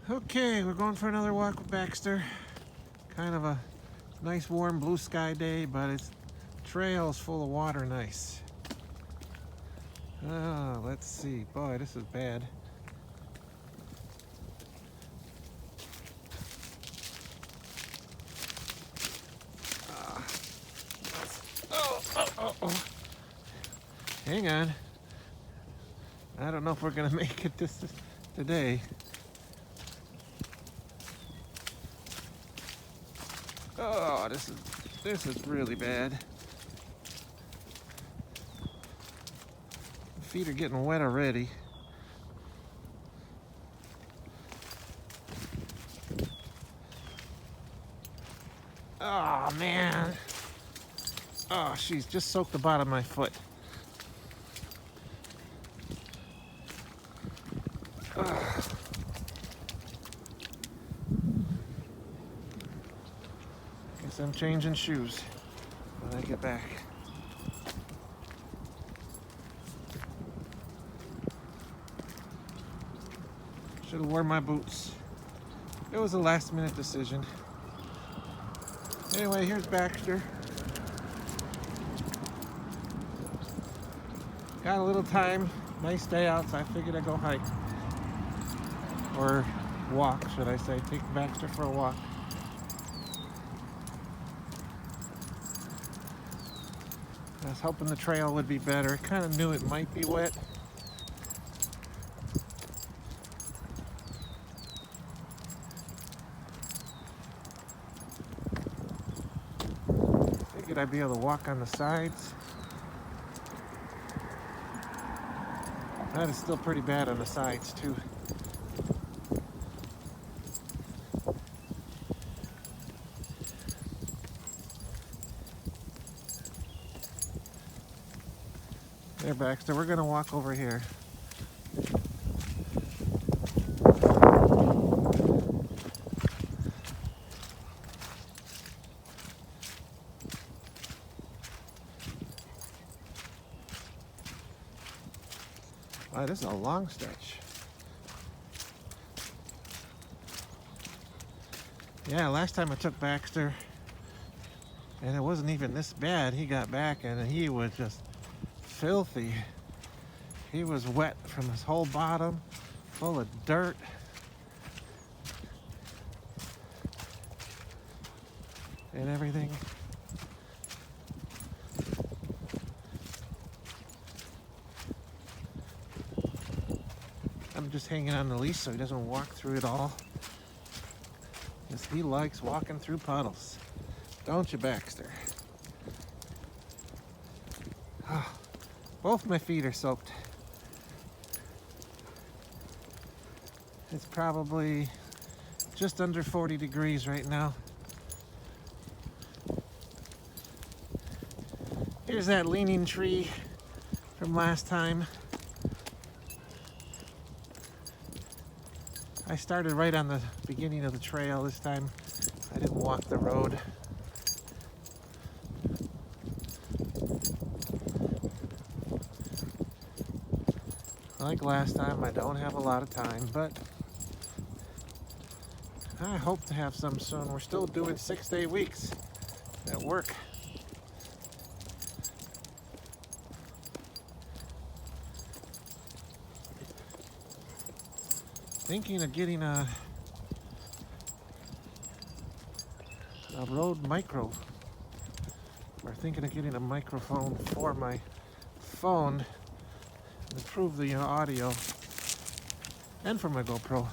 Okay, we're going for another walk with Baxter. Kind of a nice warm blue sky day, but it's trails full of water nice. Let's see. Boy, this is bad. Oh. Hang on. I don't know if we're gonna make it today. Oh, this is really bad. Feet are getting wet already. Oh man. Oh, she's just soaked the bottom of my foot. Guess I'm changing shoes when I get back. Should have worn my boots. It was a last minute decision. Anyway, here's Baxter. Got a little time, nice day out, so I figured I'd go hike. Or walk, should I say. Take Baxter for a walk. I was hoping the trail would be better. Kind of knew it might be wet. Figured I'd be able to walk on the sides. That is still pretty bad on the sides too. There, Baxter, we're gonna walk over here. Wow, this is a long stretch. Yeah, last time I took Baxter, and it wasn't even this bad. He got back and he was just filthy. He was wet from his whole bottom, full of dirt. And everything. I'm just hanging on the leash so he doesn't walk through it all. Because he likes walking through puddles. Don't you, Baxter? Oh, both my feet are soaked. It's probably just under 40 degrees right now. Here's that leaning tree from last time. I started right on the beginning of the trail this time. I didn't walk the road. Like last time, I don't have a lot of time, but I hope to have some soon. We're still doing 6-day weeks at work. Thinking of getting a Rode Micro. We're thinking of getting a microphone for my phone to improve the audio, and for my GoPro.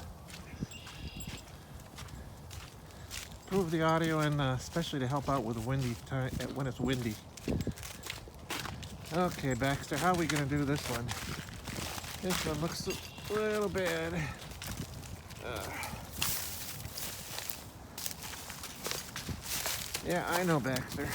Improve the audio, and especially to help out with windy time when it's windy. Okay, Baxter, how are we gonna do this one? This one looks a little bad. Yeah, I know, Baxter.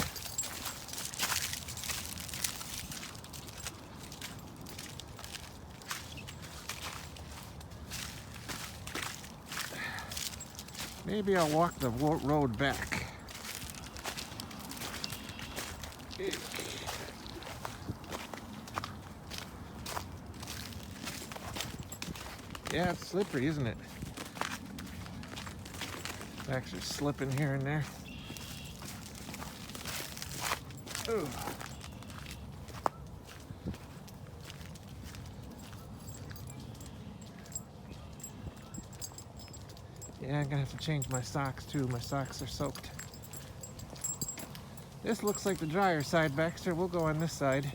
Maybe I'll walk the road back. Yeah, it's slippery, isn't it? Baxter's slipping here and there. Ooh. Yeah, I'm gonna have to change my socks too. My socks are soaked. This looks like the drier side, Baxter. We'll go on this side.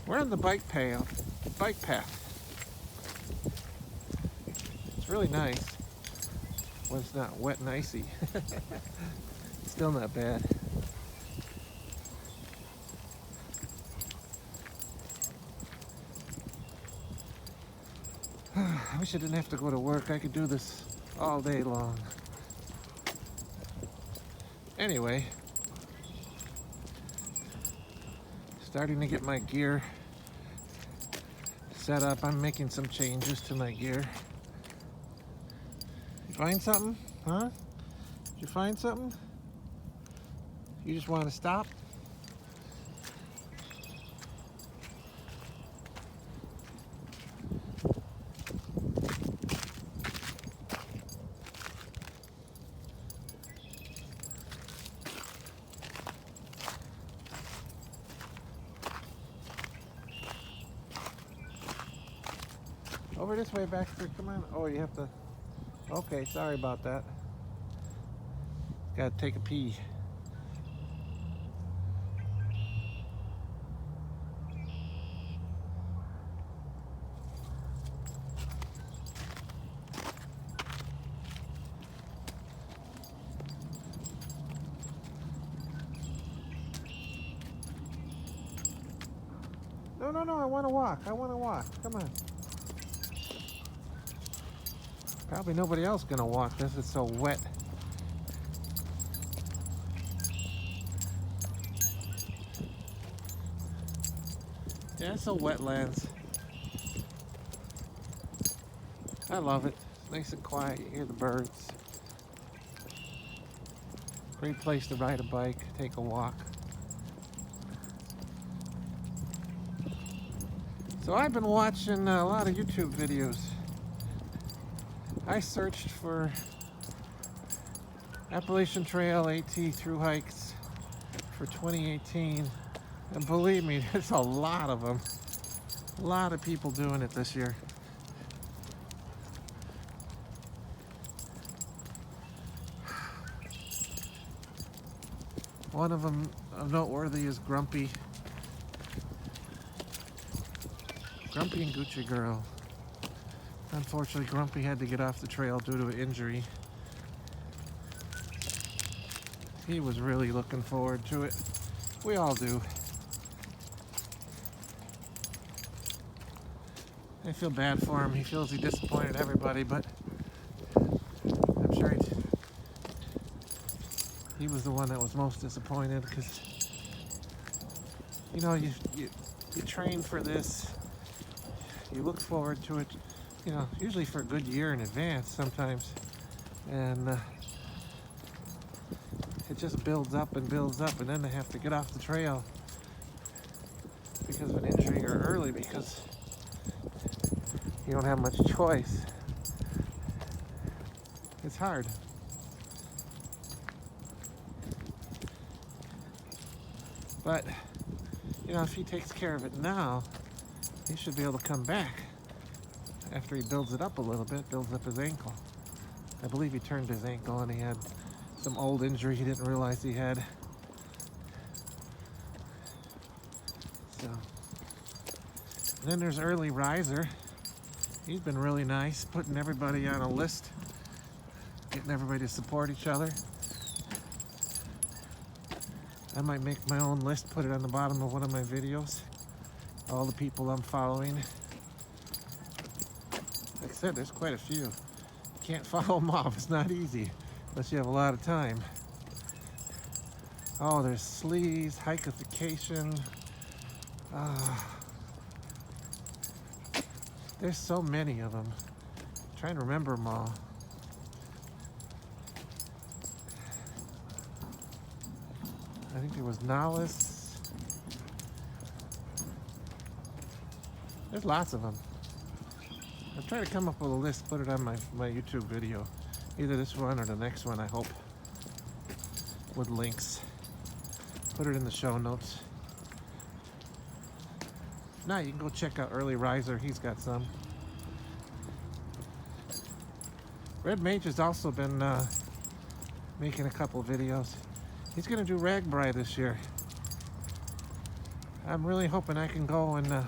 We're on the bike path. It's really nice when it's not wet and icy. Still not bad. I wish I didn't have to go to work. I could do this all day long. Anyway, starting to get my gear set up. I'm making some changes to my gear. You find something? Huh? Did you find something? You just want to stop? Over this way, Baxter. Come on. Oh, you have to. Okay, sorry about that. Gotta take a pee. No, I want to walk. Come on. Probably nobody else gonna walk this. It's so wet. Yeah, it's so wetlands. I love it. It's nice and quiet. You hear the birds. Great place to ride a bike, take a walk. So I've been watching a lot of YouTube videos. I searched for Appalachian Trail AT through hikes for 2018, and believe me, there's a lot of them. A lot of people doing it this year. One of them noteworthy is Grumpy and Gucci Girl. Unfortunately, Grumpy had to get off the trail due to an injury. He was really looking forward to it. We all do. I feel bad for him. He feels he disappointed everybody, but I'm sure he was the one that was most disappointed because, you know, you train for this. You look forward to it, you know, usually for a good year in advance sometimes. And it just builds up, and then they have to get off the trail because of an injury or early because you don't have much choice. It's hard. But, you know, if he takes care of it now, he should be able to come back after he builds it up a little bit, builds up his ankle. I believe he turned his ankle and he had some old injury he didn't realize he had. So, and then there's Early Riser. He's been really nice, putting everybody on a list, getting everybody to support each other. I might make my own list, put it on the bottom of one of my videos. All the people I'm following. Like I said, there's quite a few. You can't follow them off. It's not easy unless you have a lot of time. Oh, there's sleeves, hikeification. There's so many of them. I'm trying to remember them all. I think there was Nollis. There's lots of them. I'll try to come up with a list, put it on my YouTube video. Either this one or the next one, I hope. With links. Put it in the show notes. If not, you can go check out Early Riser. He's got some. Red Mage has also been making a couple videos. He's going to do Ragbri this year. I'm really hoping I can go and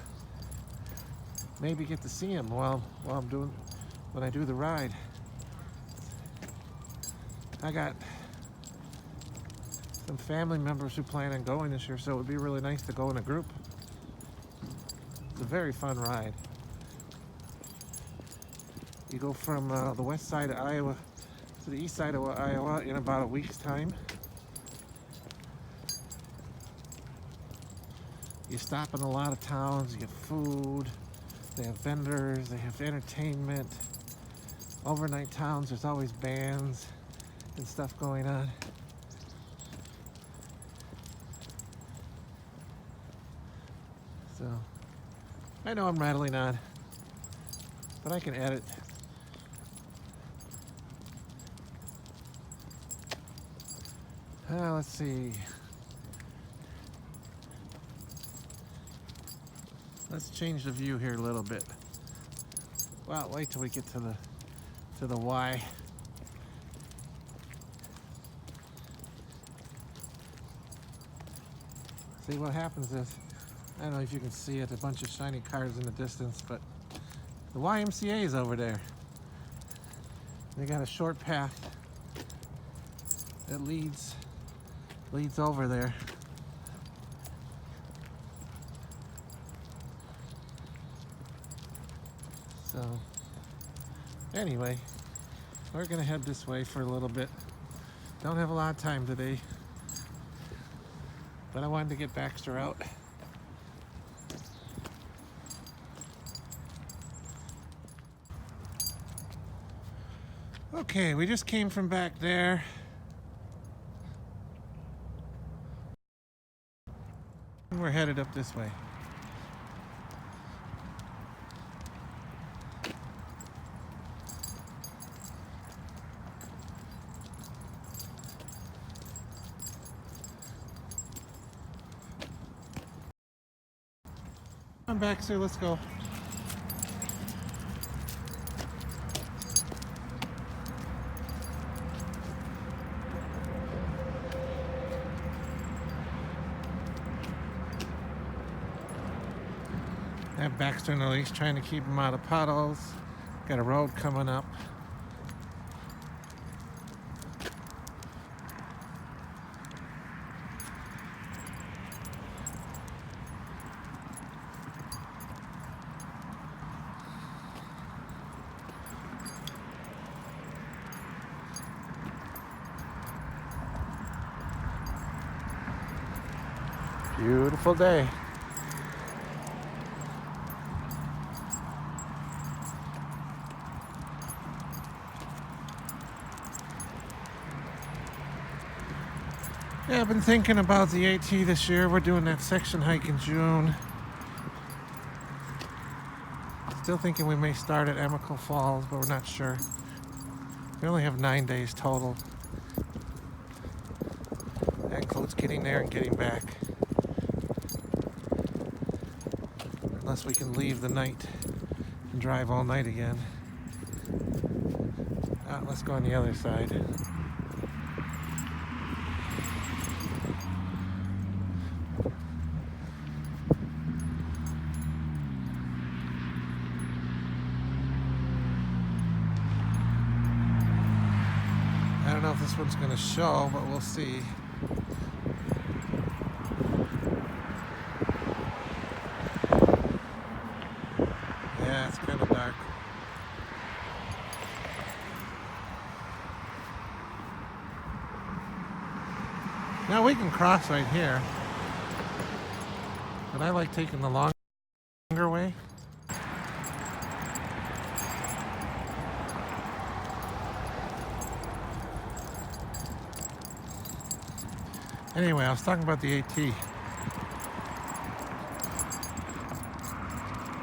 maybe get to see him when I do the ride. I got some family members who plan on going this year, so it would be really nice to go in a group. It's a very fun ride. You go from the west side of Iowa to the east side of Iowa in about a week's time. You stop in a lot of towns, you get food, they have vendors, they have entertainment. Overnight towns, there's always bands and stuff going on. So, I know I'm rattling on, but I can edit. Let's see. Let's change the view here a little bit. Well, wait till we get to the Y. See, what happens is, I don't know if you can see it, a bunch of shiny cars in the distance, but the YMCA is over there. They got a short path that leads over there. So, anyway, we're gonna head this way for a little bit. Don't have a lot of time today, but I wanted to get Baxter out. Okay, we just came from back there. We're headed up this way. Come on, Baxter, let's go. I have Baxter on the leash, trying to keep him out of puddles. Got a road coming up. Beautiful day. Yeah, I've been thinking about the AT this year. We're doing that section hike in June. Still thinking we may start at Emical Falls, but we're not sure. We only have 9 days total. That includes getting there and getting back. Unless we can leave the night and drive all night again. Let's go on the other side. I don't know if this one's going to show, but we'll see. Yeah, it's kind of dark. Now we can cross right here, but I like taking the longer way. Anyway, I was talking about the AT.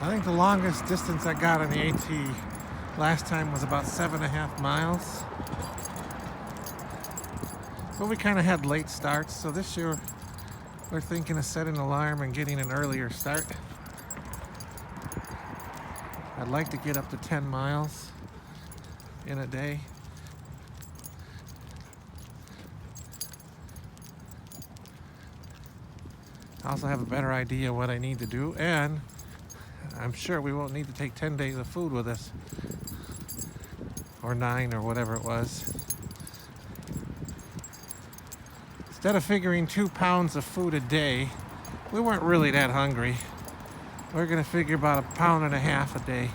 I think the longest distance I got on the AT last time was about 7.5 miles. But we kind of had late starts, so this year we're thinking of setting an alarm and getting an earlier start. I'd like to get up to 10 miles in a day. I also have a better idea what I need to do, and I'm sure we won't need to take 10 days of food with us, or 9 or whatever it was. Instead of figuring 2 pounds of food a day, we weren't really that hungry. We're gonna figure about 1.5 pounds a day.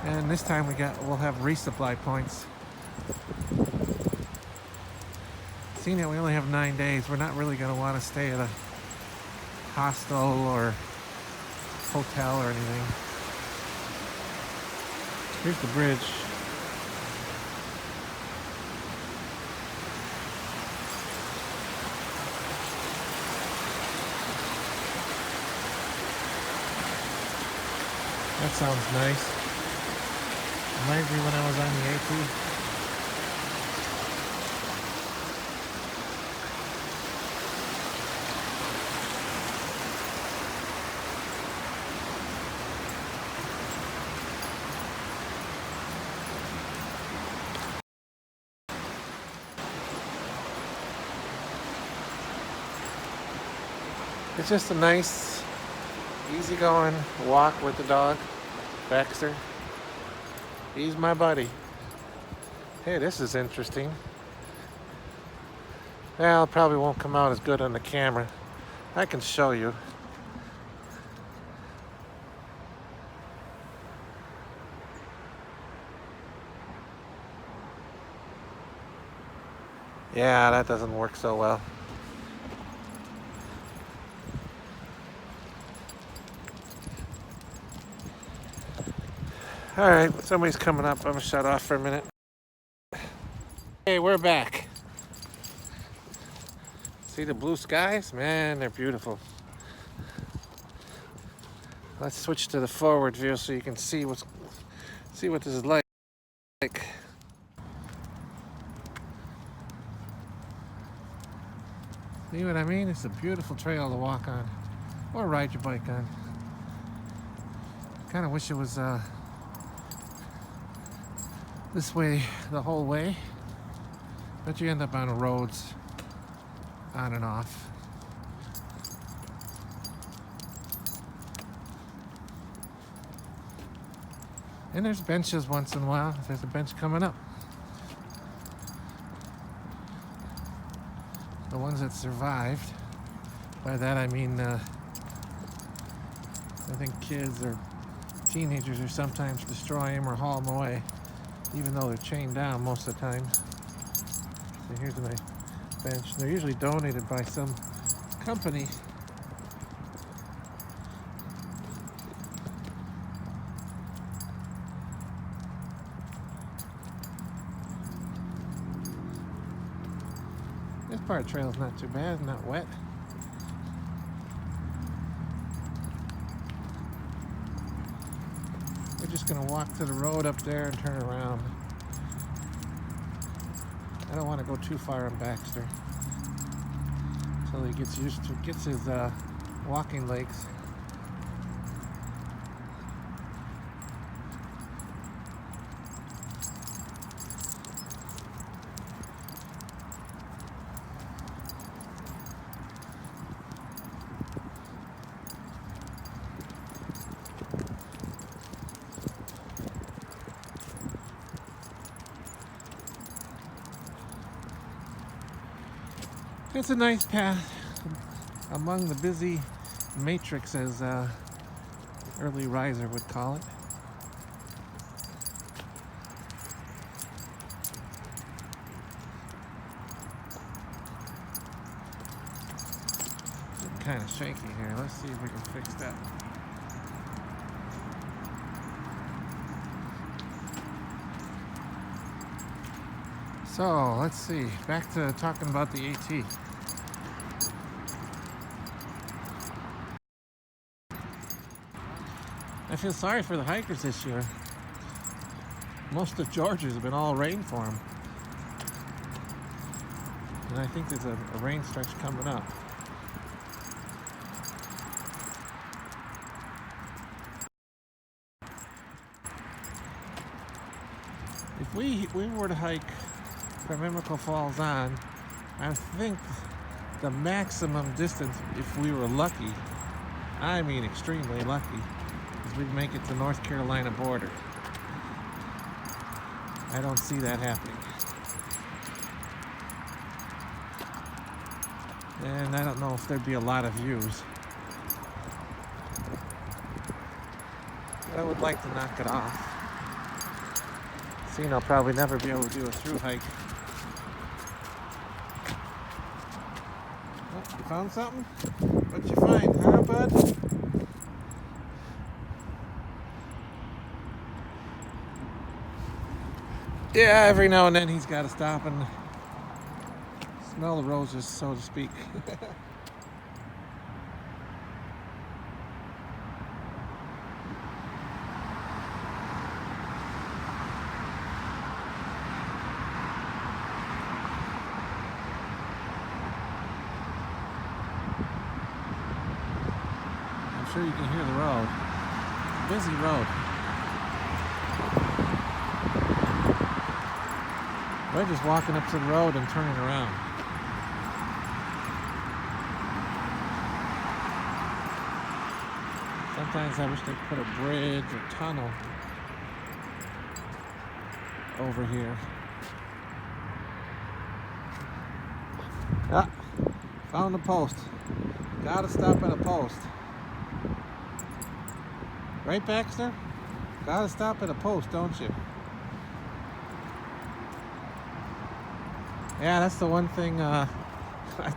And this time we'll have resupply points. Seeing that we only have 9 days, we're not really gonna want to stay at a hostel or hotel or anything. Here's the bridge. That sounds nice. Reminds me when I was on the AT. It's just a nice, easygoing walk with the dog, Baxter. He's my buddy. Hey, this is interesting. Well, it probably won't come out as good on the camera. I can show you. Yeah, that doesn't work so well. All right, somebody's coming up. I'm gonna shut off for a minute. Hey, we're back. See the blue skies? Man, they're beautiful. Let's switch to the forward view so you can see what this is like. See what I mean? It's a beautiful trail to walk on or ride your bike on. Kind of wish it was this way the whole way, but you end up on roads on and off. And there's benches once in a while. There's a bench coming up. The ones that survived. By that I mean I think kids or teenagers are sometimes destroy them or haul them away, even though they're chained down most of the time. So here's a nice bench. They're usually donated by some company. This part of the trail is not too bad, not wet. We're just gonna walk to the road up there and turn around. I don't want to go too far on Baxter until he gets his walking legs. It's a nice path among the busy matrix, as early riser would call it. It's kind of shaky here. Let's see if we can fix that. So let's see, back to talking about the AT. feel sorry for the hikers this year. Most of Georgia's been all rain for them. And I think there's a rain stretch coming up. If we were to hike from Emmerich Falls on, I think the maximum distance, if we were lucky, I mean extremely lucky, is we'd make it to North Carolina border. I don't see that happening. And I don't know if there'd be a lot of views. But I would like to knock it off. Seeing I'll probably never be able to do a through hike. Oh, you found something? What'd you find, huh, bud? Yeah, every now and then he's got to stop and smell the roses, so to speak. I'm sure you can hear the road. Busy road. We're just walking up to the road and turning around. Sometimes I wish they'd put a bridge or tunnel over here. Ah, found a post. Gotta stop at a post. Right, Baxter? Gotta stop at a post, don't you? Yeah, that's the one thing I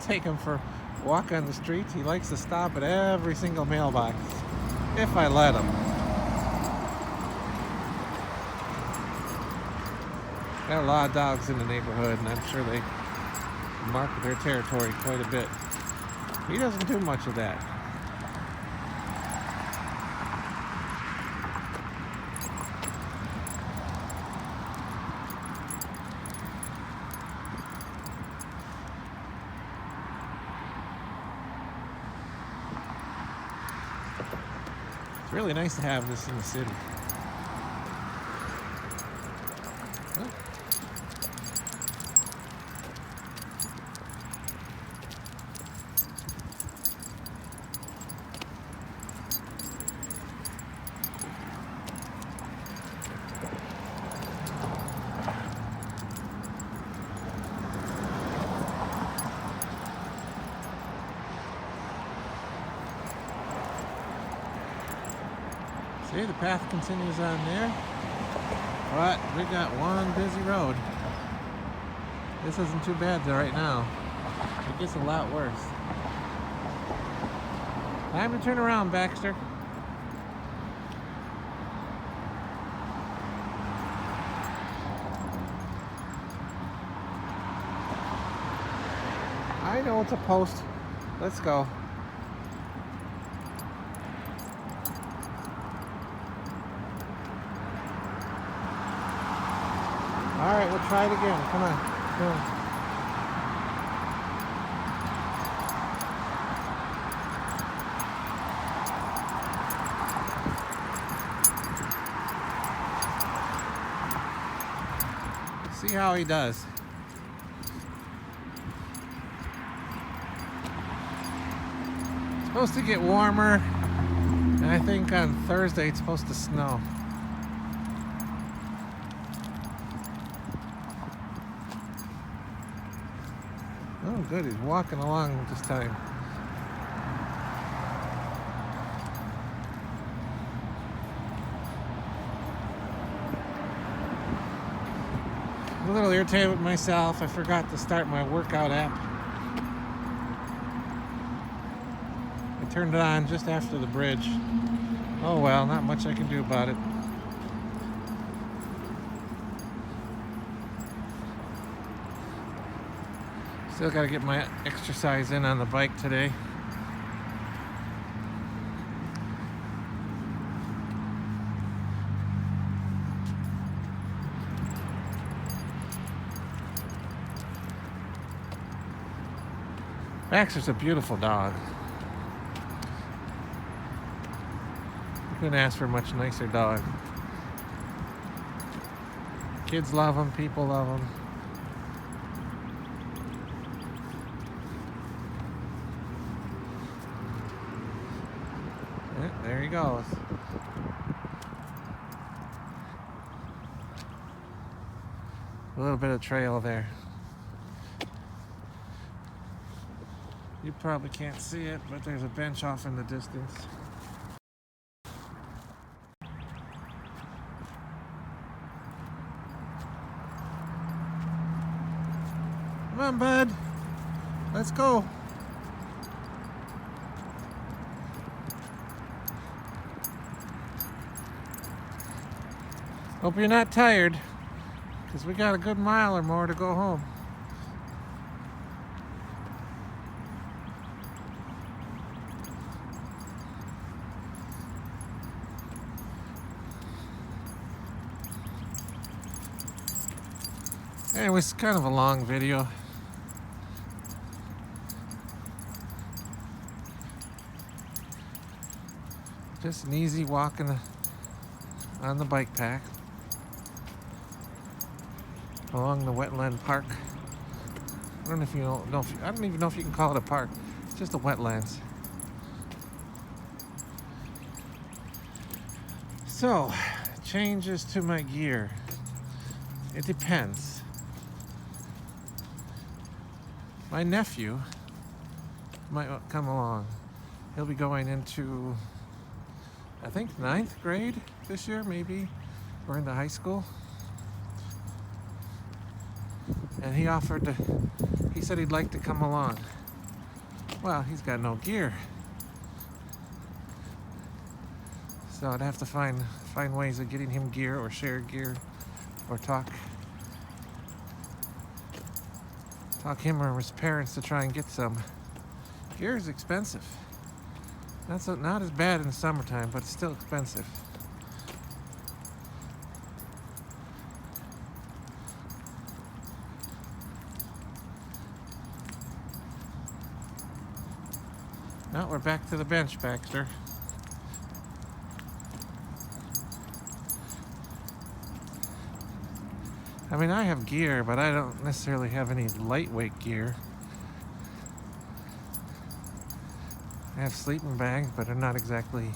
take him for a walk on the streets. He likes to stop at every single mailbox, if I let him. Got a lot of dogs in the neighborhood, and I'm sure they mark their territory quite a bit. He doesn't do much of that. It's really nice to have this in the city. See, the path continues on there, but we got one busy road. This isn't too bad though right now. It gets a lot worse. Time to turn around, Baxter. I know it's a post. Let's go. All right, we'll try it again. Come on. Come on. See how he does. It's supposed to get warmer, and I think on Thursday it's supposed to snow. Oh, good. He's walking along this time. I'm a little irritated with myself. I forgot to start my workout app. I turned it on just after the bridge. Oh well, not much I can do about it. Still got to get my exercise in on the bike today. Baxter's a beautiful dog. You couldn't ask for a much nicer dog. Kids love him, people love him. Yeah, there he goes. A little bit of trail there. You probably can't see it, but there's a bench off in the distance. Come on, bud. Let's go. Hope you're not tired, because we got a good mile or more to go home. It was kind of a long video. Just an easy walk on the bike path along the wetland park. I don't know if you know I don't even know if you can call it a park. It's just the wetlands. So, changes to my gear. It depends. My nephew might come along. He'll be going into, I think, 9th grade this year, maybe, or into high school. And he said he'd like to come along. Well, he's got no gear. So I'd have to find ways of getting him gear or share gear or talk him or his parents to try and get some. Gear is expensive. Not as bad in the summertime, but it's still expensive. Now we're back to the bench, Baxter. I mean, I have gear, but I don't necessarily have any lightweight gear. I have sleeping bags, but they're not exactly,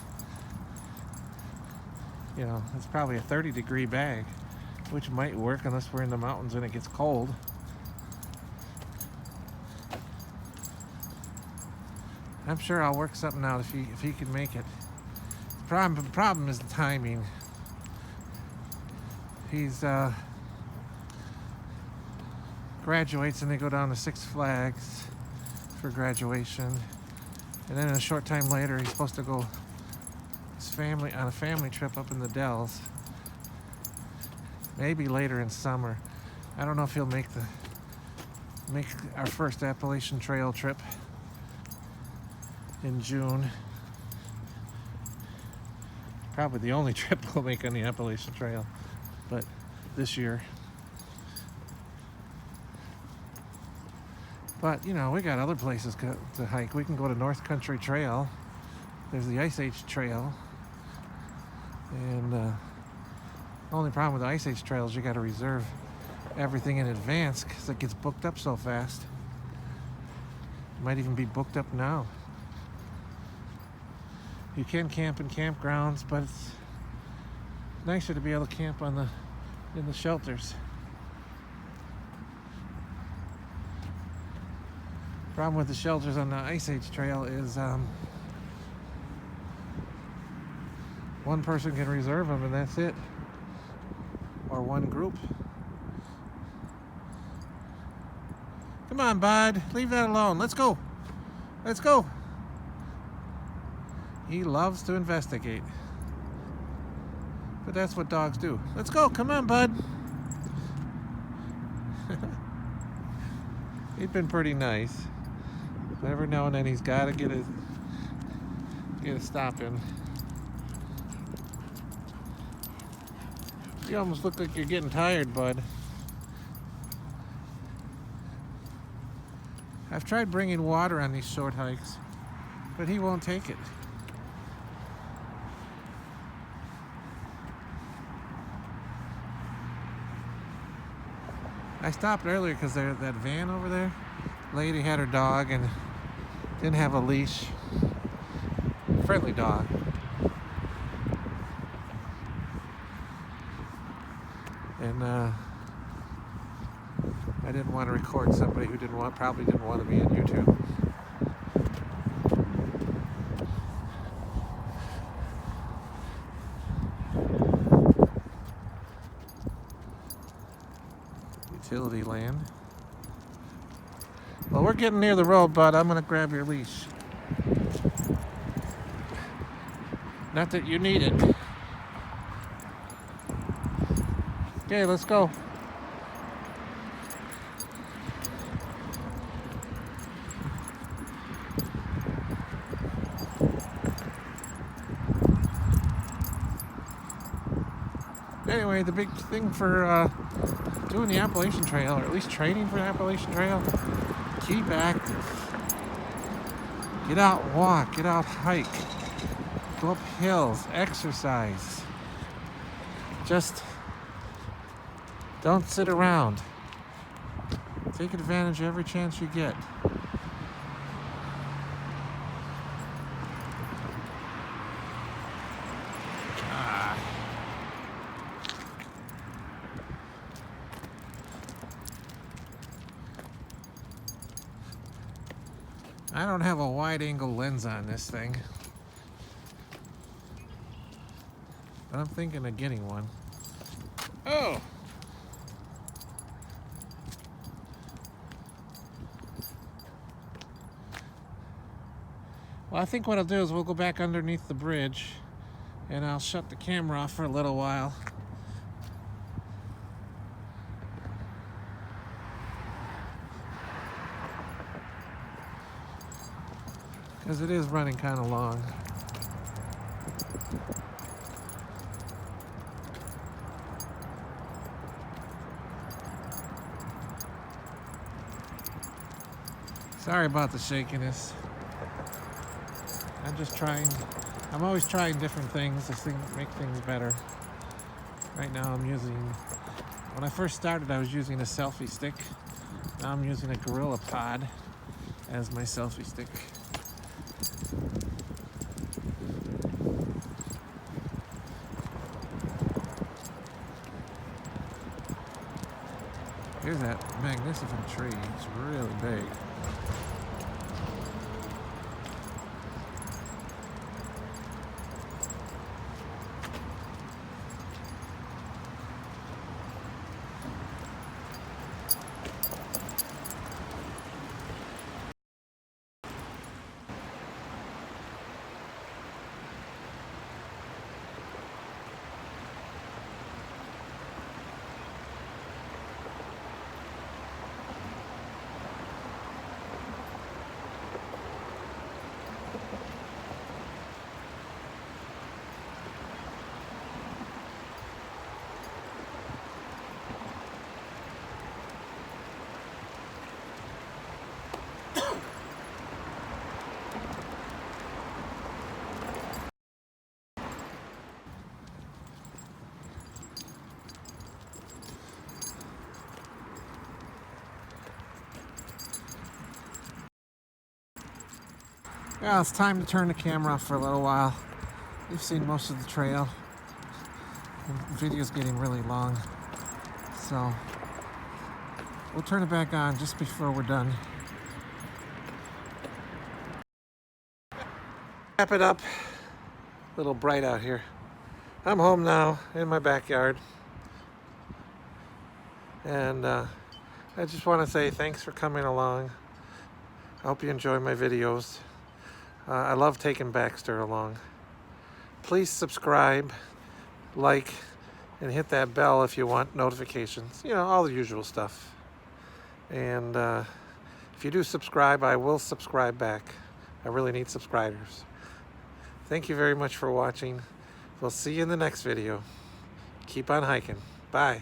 it's probably a 30-degree bag, which might work unless we're in the mountains and it gets cold. I'm sure I'll work something out if he can make it. The problem is the timing. He's graduates and they go down to Six Flags for graduation, and then a short time later he's supposed to go on a family trip up in the Dells, maybe later in summer. I don't know if he'll make our first Appalachian Trail trip in June. Probably the only trip we'll make on the Appalachian Trail, but this year. But, we got other places to hike. We can go to North Country Trail. There's the Ice Age Trail. And the only problem with the Ice Age Trail is you got to reserve everything in advance because it gets booked up so fast. It might even be booked up now. You can camp in campgrounds, but it's nicer to be able to camp in the shelters. Problem with the shelters on the Ice Age Trail is one person can reserve them and that's it, or one group. Come on, bud, leave that alone. Let's go. He loves to investigate, but that's what dogs do. Let's go. Come on, bud. He's been pretty nice. But every now and then he's got to get a stop in. You almost look like you're getting tired, bud. I've tried bringing water on these short hikes, but he won't take it. I stopped earlier because that van over there, lady had her dog and didn't have a leash. Friendly dog. And I didn't want to record somebody who probably didn't want to be on YouTube. Utility land. Well, we're getting near the road, bud. I'm gonna grab your leash. Not that you need it. Okay, let's go. Anyway, the big thing for doing the Appalachian Trail, or at least training for the Appalachian Trail, keep active. Get out, walk, get out, hike, go up hills, exercise. Just don't sit around. Take advantage of every chance you get. I don't have a wide-angle lens on this thing, but I'm thinking of getting one. Oh! Well, I think what I'll do is we'll go back underneath the bridge and I'll shut the camera off for a little while. Because it is running kind of long. Sorry about the shakiness. I'm just trying. I'm always trying different things to make things better. Right now I'm using, when I first started I was using a selfie stick. Now I'm using a Gorilla Pod as my selfie stick. Here's that magnificent tree. It's really big. Well, it's time to turn the camera off for a little while. You've seen most of the trail. The video's getting really long. So, we'll turn it back on just before we're done. Wrap it up. A little bright out here. I'm home now in my backyard. And I just want to say thanks for coming along. I hope you enjoy my videos. I love taking Baxter along. Please subscribe, like, and hit that bell if you want notifications. You know, all the usual stuff. And if you do subscribe, I will subscribe back. I really need subscribers. Thank you very much for watching. We'll see you in the next video. Keep on hiking. Bye.